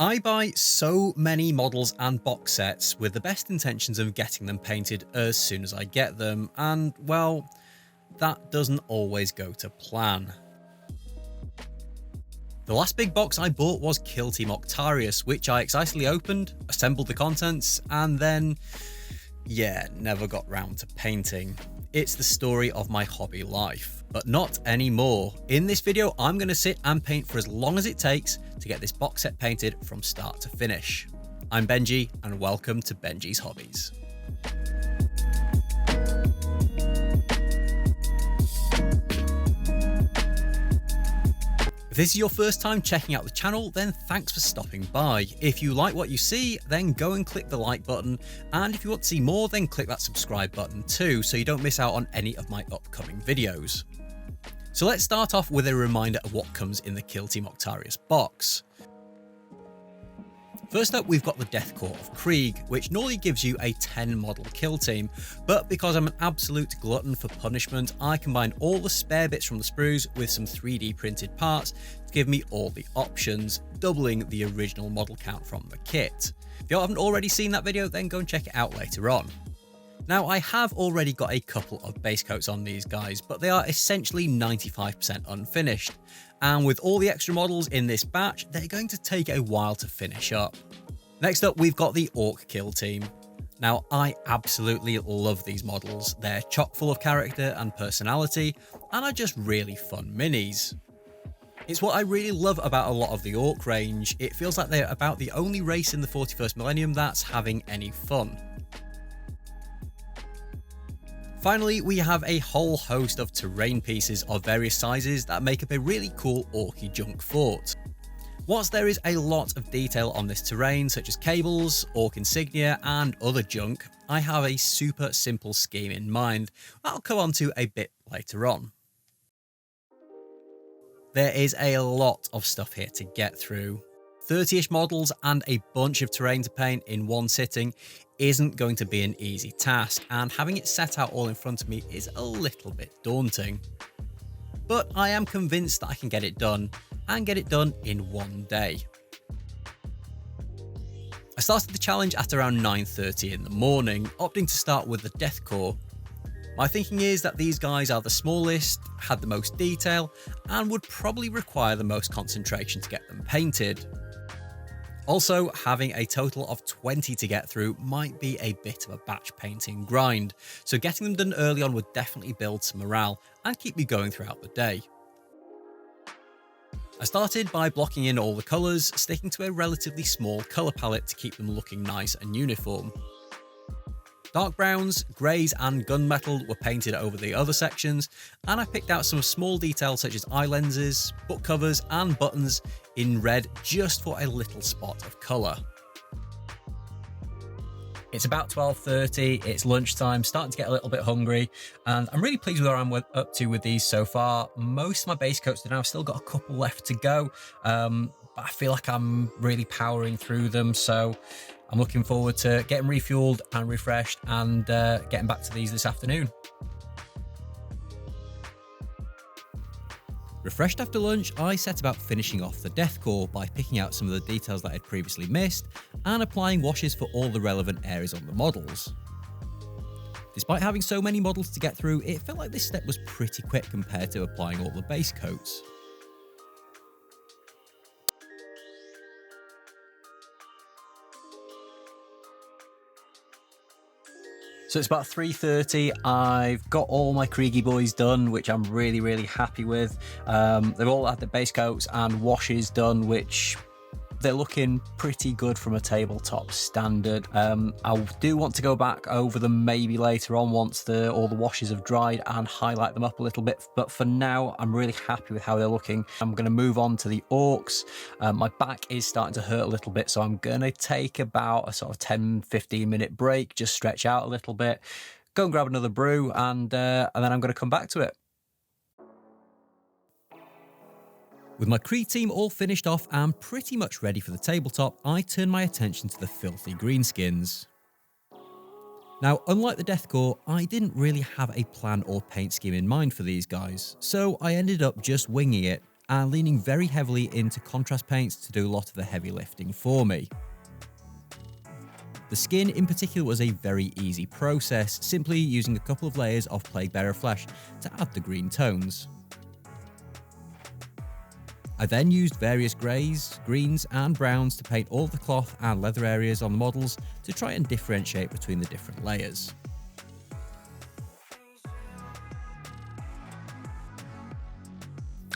I buy so many models and box sets with the best intentions of getting them painted as soon as I get them, and well, that doesn't always go to plan. The last big box I bought was Kill Team Octarius, which I excitedly opened, assembled the contents, and then, never got round to painting. It's the story of my hobby life, but not anymore. In this video, I'm going to sit and paint for as long as it takes to get this box set painted from start to finish. I'm Benji, and welcome to Benji's Hobbies. If this is your first time checking out the channel, then thanks for stopping by. If you like what you see, then go and click the like button, and if you want to see more, then click that subscribe button too, so you don't miss out on any of my upcoming videos. So let's start off with a reminder of what comes in the Kill Team Octarius box. First up, we've got the Death Korps of Krieg, which normally gives you a 10 model kill team, but because I'm an absolute glutton for punishment, I combined all the spare bits from the sprues with some 3D printed parts to give me all the options, doubling the original model count from the kit. If you haven't already seen that video, then go and check it out later on. Now, I have already got a couple of base coats on these guys, but they are essentially 95% unfinished. And with all the extra models in this batch, they're going to take a while to finish up. Next up, we've got the Orc Kill Team. Now, I absolutely love these models. They're chock full of character and personality, and are just really fun minis. It's what I really love about a lot of the Orc range. It feels like they're about the only race in the 41st millennium that's having any fun. Finally, we have a whole host of terrain pieces of various sizes that make up a really cool orky junk fort. Whilst there is a lot of detail on this terrain, such as cables, orc insignia, and other junk, I have a super simple scheme in mind that I'll come on to a bit later on. There is a lot of stuff here to get through. 30-ish models and a bunch of terrain to paint in one sitting isn't going to be an easy task, and having it set out all in front of me is a little bit daunting. But I am convinced that I can get it done, and get it done in one day. I started the challenge at around 9:30 in the morning, opting to start with the Death Korps. My thinking is that these guys are the smallest, had the most detail, and would probably require the most concentration to get them painted. Also, having a total of 20 to get through might be a bit of a batch painting grind, so getting them done early on would definitely build some morale and keep me going throughout the day. I started by blocking in all the colours, sticking to a relatively small colour palette to keep them looking nice and uniform. Dark browns, greys and gunmetal were painted over the other sections, and I picked out some small details such as eye lenses, book covers and buttons in red just for a little spot of colour. It's about 12:30, it's lunchtime, starting to get a little bit hungry, and I'm really pleased with where I'm up to with these so far. Most of my base coats are now, I've still got a couple left to go, but I feel like I'm really powering through them, so I'm looking forward to getting refueled and refreshed and getting back to these this afternoon. Refreshed after lunch, I set about finishing off the Death Korps by picking out some of the details that I'd previously missed and applying washes for all the relevant areas on the models. Despite having so many models to get through, it felt like this step was pretty quick compared to applying all the base coats. So it's about 3:30, I've got all my Kriegy boys done, which I'm really happy with. They've all had the base coats and washes done, which they're looking pretty good from a tabletop standard. I do want to go back over them maybe later on once all the washes have dried and highlight them up a little bit, but for now I'm really happy with how they're looking. I'm going to move on to the Orcs. My back is starting to hurt a little bit, so I'm going to take about a sort of 10-15 minute break, just stretch out a little bit, go and grab another brew, and then I'm going to come back to it. With my Krieg team all finished off and pretty much ready for the tabletop, I turned my attention to the filthy greenskins. Now, unlike the Death Korps, I didn't really have a plan or paint scheme in mind for these guys, so I ended up just winging it and leaning very heavily into contrast paints to do a lot of the heavy lifting for me. The skin in particular was a very easy process, simply using a couple of layers of Plaguebearer flesh to add the green tones. I then used various greys, greens and browns to paint all the cloth and leather areas on the models to try and differentiate between the different layers.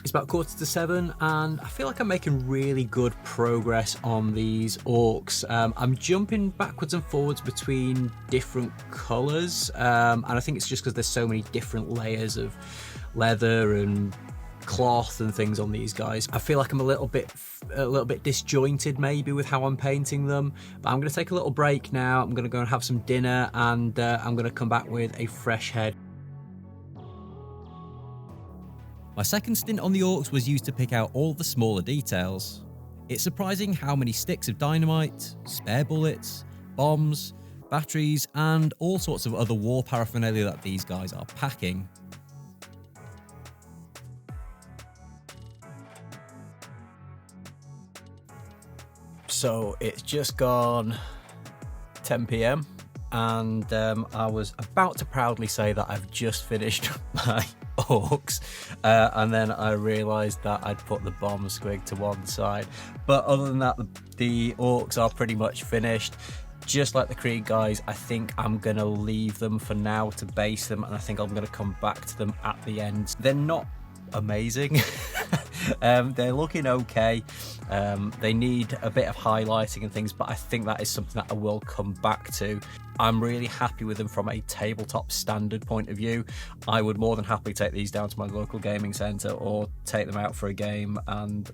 It's about 6:45 and I feel like I'm making really good progress on these orcs. I'm jumping backwards and forwards between different colours, and I think it's just because there's so many different layers of leather and cloth and things on these guys. I feel like I'm a little bit disjointed maybe with how I'm painting them, but I'm going to take a little break now. I'm going to go and have some dinner, and I'm going to come back with a fresh head. My second stint on the orcs was used to pick out all the smaller details. It's surprising how many sticks of dynamite, spare bullets, bombs, batteries and all sorts of other war paraphernalia that these guys are packing. So it's just gone 10 PM and I was about to proudly say that I've just finished my orcs, and then I realised that I'd put the bomb squig to one side. But other than that, the orcs are pretty much finished. Just like the Krieg guys, I think I'm going to leave them for now to base them, and I think I'm going to come back to them at the end. They're not amazing. They're looking okay. They need a bit of highlighting and things, but I think that is something that I will come back to. I'm really happy with them from a tabletop standard point of view. I would more than happily take these down to my local gaming centre or take them out for a game, and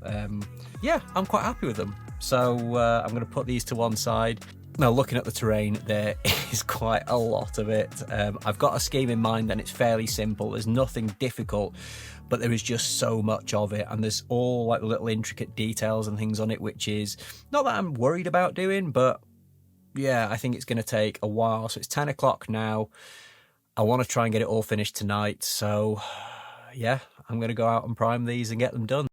yeah, I'm quite happy with them. So I'm going to put these to one side. Now, looking at the terrain, there is quite a lot of it. I've got a scheme in mind and it's fairly simple. There's nothing difficult, but there is just so much of it, and there's all like little intricate details and things on it, which is not that I'm worried about doing, but yeah, I think it's going to take a while. So it's 10 o'clock now. I want to try and get it all finished tonight. So yeah, I'm going to go out and prime these and get them done.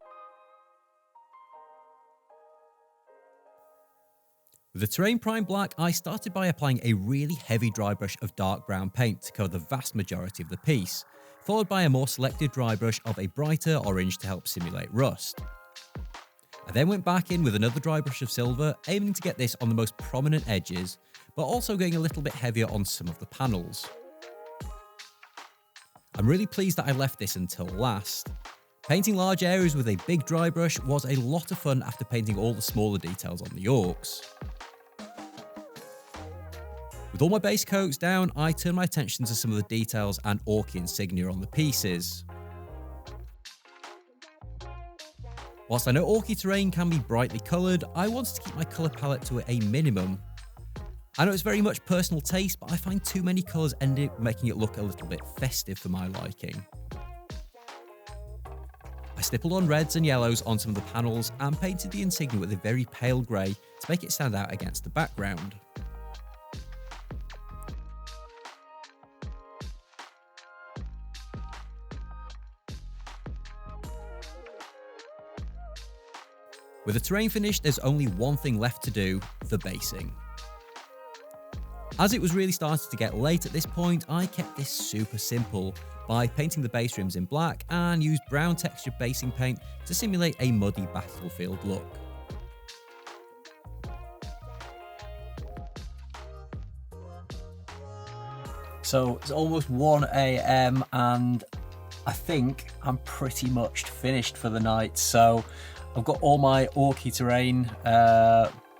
With the terrain primed black, I started by applying a really heavy dry brush of dark brown paint to cover the vast majority of the piece, followed by a more selective dry brush of a brighter orange to help simulate rust. I then went back in with another dry brush of silver, aiming to get this on the most prominent edges, but also going a little bit heavier on some of the panels. I'm really pleased that I left this until last. Painting large areas with a big dry brush was a lot of fun after painting all the smaller details on the orcs. With all my base coats down, I turned my attention to some of the details and Orc insignia on the pieces. Whilst I know Orky terrain can be brightly coloured, I wanted to keep my colour palette to a minimum. I know it's very much personal taste, but I find too many colours end up making it look a little bit festive for my liking. I stippled on reds and yellows on some of the panels and painted the insignia with a very pale grey to make it stand out against the background. With the terrain finished, there's only one thing left to do, the basing. As it was really starting to get late at this point, I kept this super simple by painting the base rims in black and used brown textured basing paint to simulate a muddy battlefield look. So it's almost 1 AM and I think I'm pretty much finished for the night. So I've got all my Orky terrain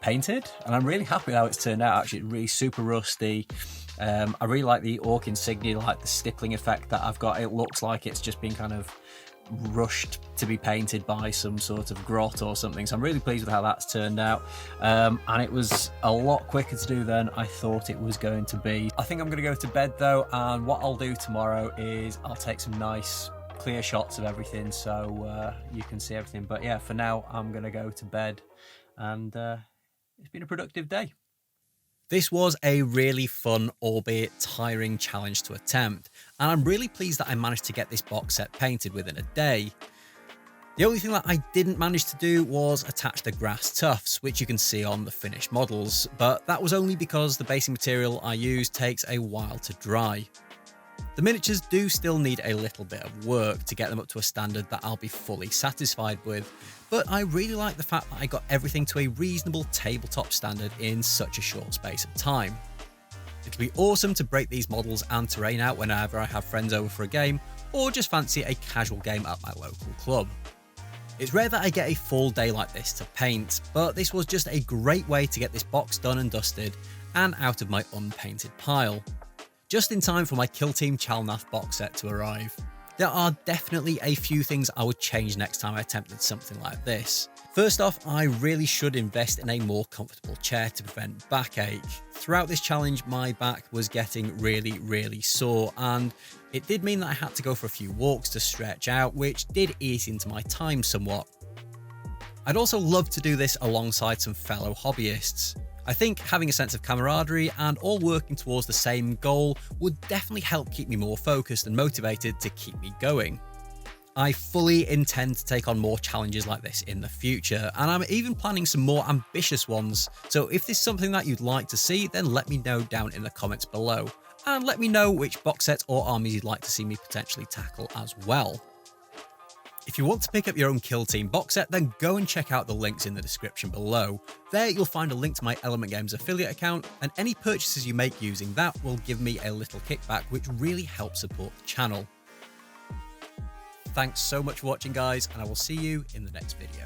painted and I'm really happy how it's turned out. Actually, it's really super rusty. I really like the Orc insignia, like the stippling effect that I've got. It looks like it's just been kind of rushed to be painted by some sort of grot or something. So I'm really pleased with how that's turned out. And it was a lot quicker to do than I thought it was going to be. I think I'm going to go to bed though, and what I'll do tomorrow is I'll take some nice clear shots of everything so you can see everything. But yeah, for now I'm gonna go to bed, and it's been a productive day. This was a really fun, albeit tiring challenge to attempt, and I'm really pleased that I managed to get this box set painted within a day. The only thing that I didn't manage to do was attach the grass tufts, which you can see on the finished models, but that was only because the basing material I used takes a while to dry. The miniatures do still need a little bit of work to get them up to a standard that I'll be fully satisfied with, but I really like the fact that I got everything to a reasonable tabletop standard in such a short space of time. It'll be awesome to break these models and terrain out whenever I have friends over for a game, or just fancy a casual game at my local club. It's rare that I get a full day like this to paint, but this was just a great way to get this box done and dusted and out of my unpainted pile. Just in time for my Kill Team Chalnath box set to arrive. There are definitely a few things I would change next time I attempted something like this. First off, I really should invest in a more comfortable chair to prevent backache. Throughout this challenge, my back was getting really sore, and it did mean that I had to go for a few walks to stretch out, which did ease into my time somewhat. I'd also love to do this alongside some fellow hobbyists. I think having a sense of camaraderie and all working towards the same goal would definitely help keep me more focused and motivated to keep me going. I fully intend to take on more challenges like this in the future, and I'm even planning some more ambitious ones, so if this is something that you'd like to see, then let me know down in the comments below, and let me know which box sets or armies you'd like to see me potentially tackle as well. If you want to pick up your own Kill Team box set, then go and check out the links in the description below. There you'll find a link to my Element Games affiliate account, and any purchases you make using that will give me a little kickback, which really helps support the channel. Thanks so much for watching, guys, and I will see you in the next video.